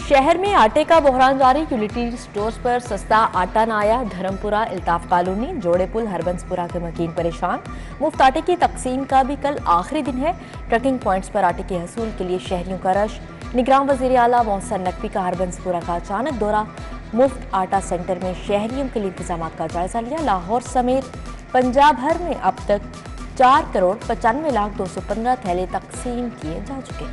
शहर में आटे का बहरान जारी। यूटिलिटी स्टोर्स पर सस्ता आटा न आया। धर्मपुरा, इल्ताफ कॉलोनी, जोड़ेपुल, हरबंसपुरा के मकीन परेशान। मुफ्त आटे की तकसीम का भी कल आखिरी दिन है। ट्रकिंग पॉइंट्स पर आटे के हसूल के लिए शहरियों का रश। निगरान वज़ीर आला मोहसिन नकवी का हरबंसपुरा का अचानक दौरा। मुफ्त आटा सेंटर में शहरियों के लिए इंतजाम का जायजा लिया। लाहौर समेत पंजाब भर में अब तक 4,95,215 थैले तकसीम किए जा चुके।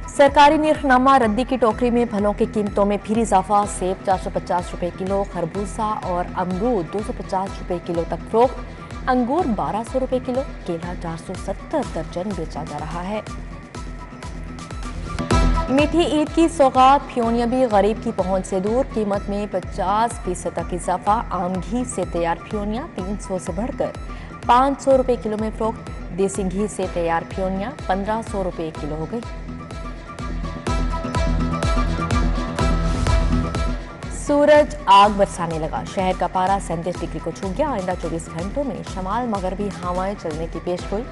सरकारी निर्खनामा रद्दी की टोकरी में फलों की कीमतों में फिर इजाफा। सेब 450 रुपए किलो, खरबूजा और अमरूद 250 रुपए किलो तक फरोख्त। अंगूर 1200 रुपए किलो, केला 470 दर्जन बेचा जा रहा है। मीठी ईद की सौगात फ्योनिया भी गरीब की पहुंच से दूर। कीमत में 50% तक इजाफा। आम घी से तैयार फ्योनिया 300 से बढ़कर 500 रुपए किलो में फरोख्त। देसी घी से तैयार फ्योनिया 1500 रुपए किलो हो गई। सूरज आग बरसाने लगा। शहर का पारा 37 डिग्री को छू गया। आइंदा 24 घंटों में शमाल मगरबी हवाएं चलने की पेशगोई।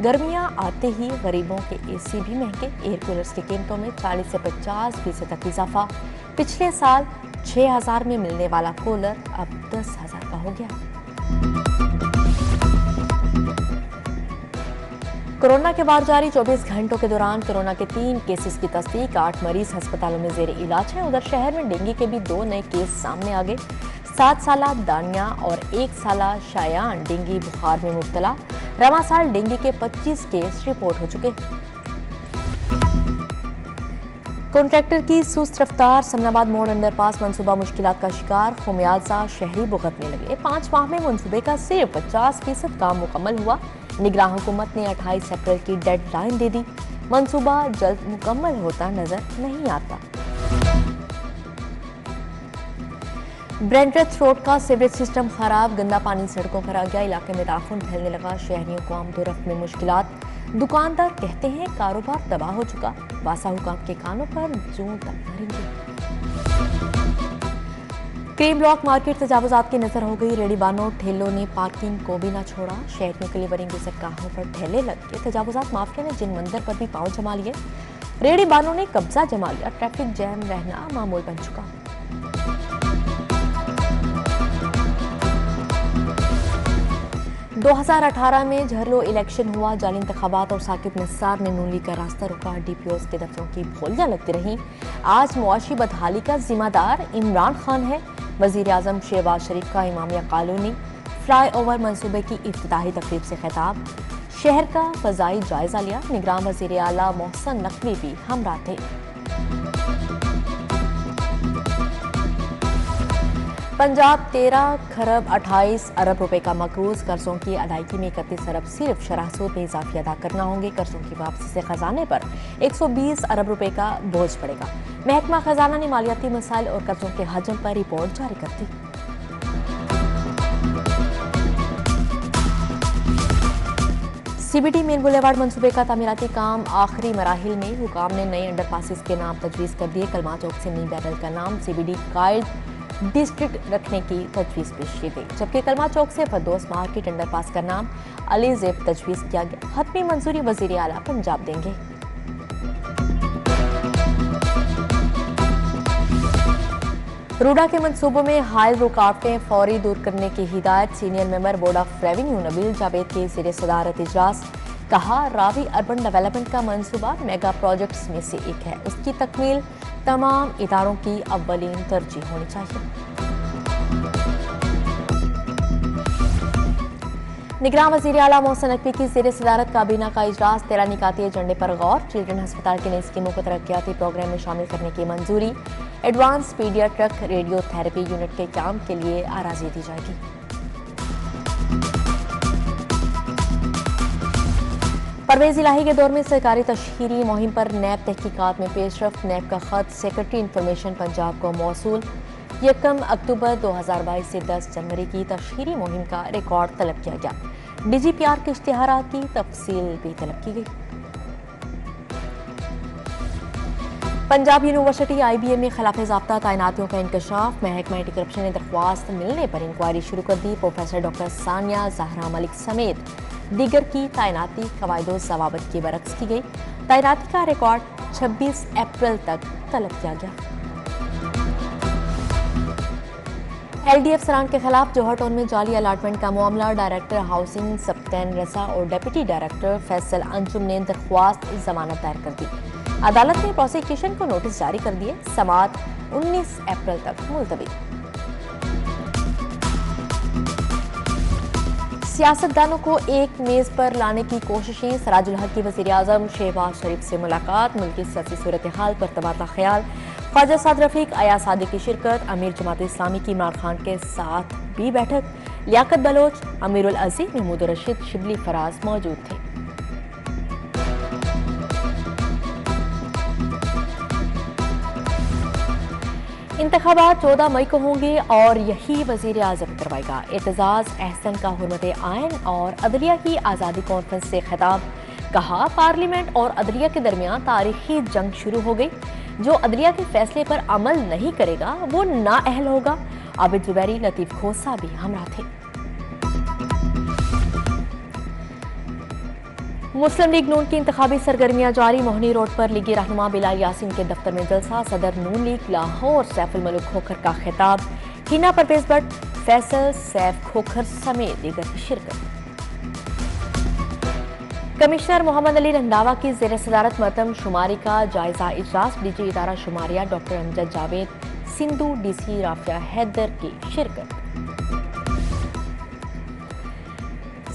गर्मियां आते ही गरीबों के एसी भी महंगे। एयर कूलर्स की कीमतों में 40 से 50% तक इजाफा। पिछले साल 6,000 में मिलने वाला कूलर अब 10,000 का हो गया। कोरोना के बाद जारी 24 घंटों के दौरान कोरोना के 3 केसेस की तस्दीक। 8 मरीज अस्पतालों में जेर इलाज हैं। उधर शहर में डेंगू के भी 2 नए केस सामने आ गए। 7 साला दानिया और 1 साला शायान डेंगू बुखार में मुब्तला। रवा साल डेंगू के 25 केस रिपोर्ट हो चुके। कॉन्ट्रैक्टर की सुस्त रफ्तार। समनाबाद मोड़ अंडरपास मंसूबा मुश्किलात का शिकार। खुमियाजा शहरी भुगतने लगे। 5 माह में मंसूबे का सिर्फ 50% काम मुकम्मल हुआ। निगरान हुकूमत ने 28 अप्रैल की डेडलाइन दे दी। मंसूबा जल्द मुकम्मल होता नजर नहीं आता। ब्रेंटरेथ रोड का सीवरेज सिस्टम खराब। गंदा पानी सड़कों पर आ गया। इलाके में ताफुन फैलने लगा। शहरियों को आमदोरफ्त में मुश्किलात। दुकानदार कहते हैं कारोबार तबाह हो चुका। वासा हुकाम के कानों पर जून तक भरेंगे। क्रीम ब्लॉक मार्केट तजावुजात की नजर हो गई। रेडी बानो ठेलों ने पार्किंग को भी न छोड़ा। शहरियों के लिए बनी गुजरगाहों पर ठेले लग गए। तजावुजात माफिया ने जिन मंदिर पर भी पांव जमा लिए। रेडी बानो ने कब्जा जमा लिया। ट्रैफिक जैम रहना मामूल बन चुका। दो 2018 में झरलो इलेक्शन हुआ। जाली इंतखाबात और साकिब नस्सार ने नून लीग का रास्ता रोका। डीपीओस के दफ्तरों की भोलियां लगती रहीं। आज मुआशी बदहाली का जिम्मेदार इमरान खान है। वजीर आजम शहबाज शरीफ का इमामिया कॉलोनी फ्लाई ओवर मंसूबे की इफ्तिताही तकरीब से खिताब। शहर का फजाई जायजा लिया। निगरान वजीर आला मोहसिन नकवी भी हमरा थे। पंजाब 13 खरब 28 अरब रुपए का मकरूज। कर्जों की अदायगी में 31 अरब सिर्फ शरह सूद में इजाफी अदा करना होंगे। कर्जों की वापसी से खजाने पर 120 अरब रुपए का बोझ पड़ेगा। महकमा खजाना ने मालियाती मसाइल और कर्जों के हजम पर रिपोर्ट जारी कर दी। सीबीडी मेन बुलेवार्ड मंसूबे का तामीराती काम आखिरी मराहिल में। हुकाम ने नए अंडरपासिस के नाम तजवीज़ कर दिए। कलमा चौक से नी बैरल का नाम सीबीडी गाइड डिस्ट्रिक्ट रखने की तजवीज़ पेश की गई, जबकि कलमा चौक से फरदौस मार्केट अंडरपास का नाम अली ज़ेब तजवीज़ किया गया। हतमी मंजूरी वज़ीर आला पंजाब देंगे। रूडा के मंसूबों में हायल रुकावटें फौरी दूर करने की हिदायत। Senior member board of revenue Nabeel Javed के ज़ेर सदारत इजलास। कहा रावी अर्बन डेवलपमेंट का मंसूबा मेगा प्रोजेक्ट्स में से एक है। उसकी तकमील तमाम इदारों की अव्वलीन तरजीह होनी चाहिए। निगरान वज़ीर आला मोहसिन नकवी की ज़ेर सदारत काबीना का इजलास। 13 निकाती एजेंडे पर गौर। चिल्ड्रन अस्पताल की नई स्कीमों को तरक्याती प्रोग्राम में शामिल करने की मंजूरी। Advance paediatric radio therapy unit के काम के लिए अराजी दी जाएगी। परवेज इलाही के दौर में सरकारी तशहीरी मुहिम पर नैब तहकीकात में पेशरफ्त। नैब का खत सेक्रेटरी इंफॉर्मेशन पंजाब को मौसूल। 1 अक्टूबर 2022 से 10 जनवरी की तशहीरी मुहिम का रिकॉर्ड तलब किया गया। डीजीपीआर के इश्तिहारात की तफसील भी तलब की गई। पंजाब यूनिवर्सिटी IBA में खिलाफ ज़ाब्ता तैनातियों का इंकशाफ। महकमा एंटी करप्शन ने दरख्वास्त मिलने पर इंक्वायरी शुरू कर दी। प्रोफेसर डॉक्टर सानिया जहरा मलिक समेत दीगर की तैनाती कवायदो ज़वाबित के बरक्स की गई। तैनाती का रिकॉर्ड 26 अप्रैल तक तलब किया गया। LD अफसरान के खिलाफ जौहर टाउन में जाली अलाटमेंट का मामला। डायरेक्टर हाउसिंग सप्तैन रसा और डिप्टी डायरेक्टर फैसल अंजुम ने दरख्वास्त जमानत दायर कर दी। अदालत ने प्रोसिक्यूशन को नोटिस जारी कर दिए। समाअत 19 अप्रैल तक मुलतवी। सियासतदानों को एक मेज पर लाने की कोशिशें। सराजुल हक की वज़ीर आज़म शहबाज शरीफ से मुलाकात। मुल्की सियासी सूरत हाल पर तबादला ख्याल। ख्वाजा साद रफीक, अयाज सादिक की शिरकत। अमीर जमात इस्लामी की इमरान खान के साथ भी बैठक। लियाकत बलोच, अमीरुल अजीज, महमूद रशीद, शिबली फराज मौजूद थे। इंतखाबात 14 मई को होंगे और यही वज़ीर आज़म करवाएगा। एतजाज़ अहसन का हुर्मत आइन और अदलिया की आज़ादी कॉन्फ्रेंस से खिताब। कहा, पार्लियामेंट और अदलिया के दरमियान तारीखी जंग शुरू हो गई। जो अदलिया के फैसले पर अमल नहीं करेगा वो नाअहल होगा। आबिद जुबैरी, लतीफ खोसा भी हमरा थे। मुस्लिम लीग नून की इंतखाबी सरगर्मियां जारी। मोहनी रोड पर लीगी रहनुमा बिलाल यासीन के दफ्तर में जलसा। सदर नून लीग लाहौर सैफुल मलूक खोखर का खिताब। हिना परवेज भट्ट, फैसल सैफ खोखर समेत दीगर की शिरकत। कमिश्नर मोहम्मद अली रंधावा की ज़ेर सदारत मरतम शुमारी का जायजा इजलास। डीजी इदारा शुमारिया डॉक्टर अमजद जावेद सिंधु, DC राफिया हैदर की शिरकत।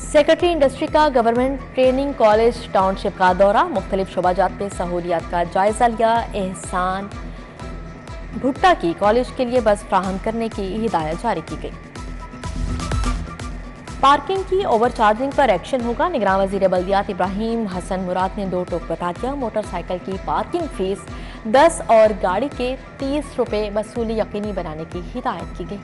सेक्रेटरी इंडस्ट्री का गवर्नमेंट ट्रेनिंग कॉलेज टाउनशिप का दौरा। मुख्तलिफ शोबाजात में सहूलियात का जायजा लिया। एहसान भुट्टा की कॉलेज के लिए बस फ्राहम करने की हिदायत जारी की गई। पार्किंग की ओवरचार्जिंग पर एक्शन होगा। निगरान वजीर बल्दियात इब्राहिम हसन मुराद ने 2 टोक बता दिया। मोटरसाइकिल की पार्किंग फीस 10 और गाड़ी के 30 रुपए वसूली यकीनी बनाने की हिदायत की गई।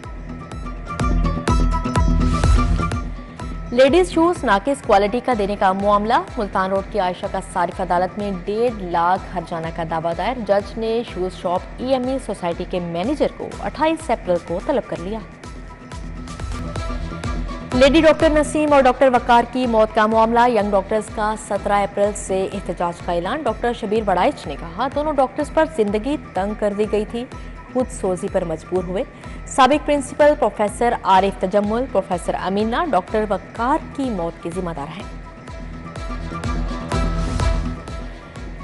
लेडीज शूज नाकिस क्वालिटी का देने का मामला। मुल्तान रोड की आयशा का सारिफ अदालत में 1.5 लाख हर्जाना का दावा दायर। जज ने शूज शॉप EME सोसाइटी के मैनेजर को 28 अप्रैल को तलब कर लिया। लेडी डॉक्टर नसीम और डॉक्टर वकार की मौत का मामला। यंग डॉक्टर्स का 17 अप्रैल से एहतजाज का ऐलान। डॉक्टर शबीर बड़ाइच ने कहा, दोनों डॉक्टर्स पर जिंदगी तंग कर दी गई थी, खुद सोजी पर मजबूर हुए। साबिक principal professor Arif Tajammul, professor Amina doctor Waqar की मौत के जिम्मेदार हैं।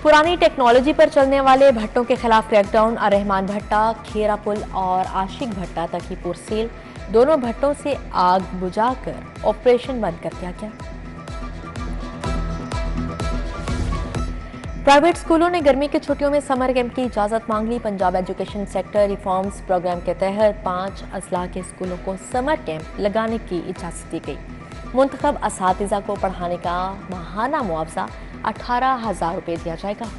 पुरानी टेक्नोलॉजी पर चलने वाले भट्टों के खिलाफ क्रैकडाउन। रहमान भट्टा, खेरा पुल और आशिक भट्टा तकीपुर सील। दोनों भट्टों से आग बुझाकर ऑपरेशन बंद कर दिया गया। प्राइवेट स्कूलों ने गर्मी की छुट्टियों में समर कैंप की इजाजत मांग ली। Punjab education sector reforms programme के तहत 5 अजला के स्कूलों को समर कैंप लगाने की इजाजत दी गई। मुंतखब असातिज़ा को पढ़ाने का माहाना मुआवजा 18,000 रुपये दिया जाएगा।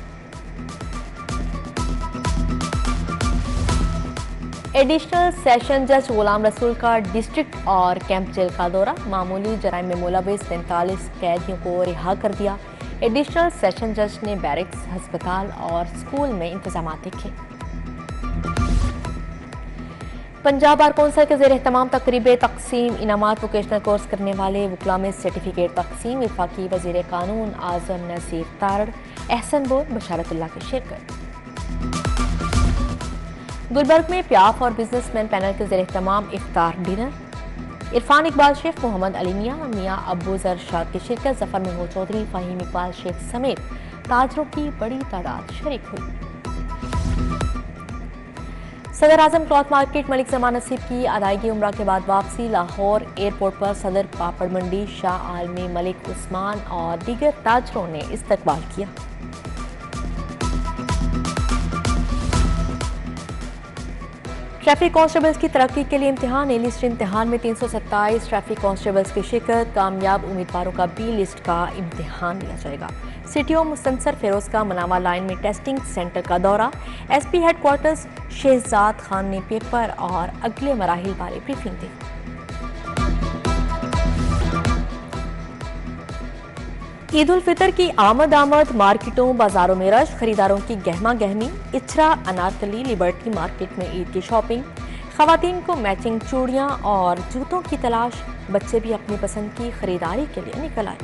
एडिशनल सेशन जज गुलाम रसूल का डिस्ट्रिक्ट और कैंप जेल का दौरा। मामूली जराइम में मुलविस 43 कैदियों को रिहा कर दिया। एडिशनल सेशन जज ने बैरिक्स, अस्पताल और स्कूल में इंतजाम देखे। पंजाब बार कौंसिल के ज़ेर एहतमाम तकरीब तकसीम इनामात। वोकेशनल कोर्स करने वाले वकला में सर्टिफिकेट तकसीम। वफाकी वज़ीर कानून आज़म नसीर तारड़, एहसन बोर, बशारतुल्लाह की शिरकत। गुलबर्ग में प्याफ और बिजनेसमैन पैनल के ज़ेर एहतमाम इफ्तार डिनर। इरफान इकबाल शेख, मोहम्मद अली मियाँ, मियाँ अब्बू जरशाद की शिरकत। जफर महमूद चौधरी, फ़हीम इकबाल शेख समेत ताजरों की बड़ी तादाद शरीक हुई। सदर आजम क्लॉथ मार्केट मलिक जमान नसीब की अदायगी उम्रा के बाद वापसी। लाहौर एयरपोर्ट पर सदर पापड़ मंडी, शाह आलमी, मलिक उस्मान और दीगर ताजरों ने इस्तकबाल किया। ट्रैफिक कांस्टेबल्स की तरक्की के लिए इम्तिहान। ए लिस्ट इम्तिहान में 327 ट्रैफिक कांस्टेबल्स की शिरकत। कामयाब उम्मीदवारों का B लिस्ट का इम्तिहान लिया जाएगा। CTO मुस्तनसर फिरोज का मनावा लाइन में टेस्टिंग सेंटर का दौरा। SP हेडक्वार्टर्स शहजाद खान ने पेपर और अगले मराहिल बारे ब्रीफिंग दी। ईद उल फितर की आमद मार्केटों बाजारों में रश। खरीदारों की गहमा गहमी। इचरा, अनारकली, लिबर्टी मार्केट में ईद की शॉपिंग। खवातीन को मैचिंग चूड़ियां और जूतों की तलाश, बच्चे भी अपनी पसंद की खरीदारी के लिए निकल आए।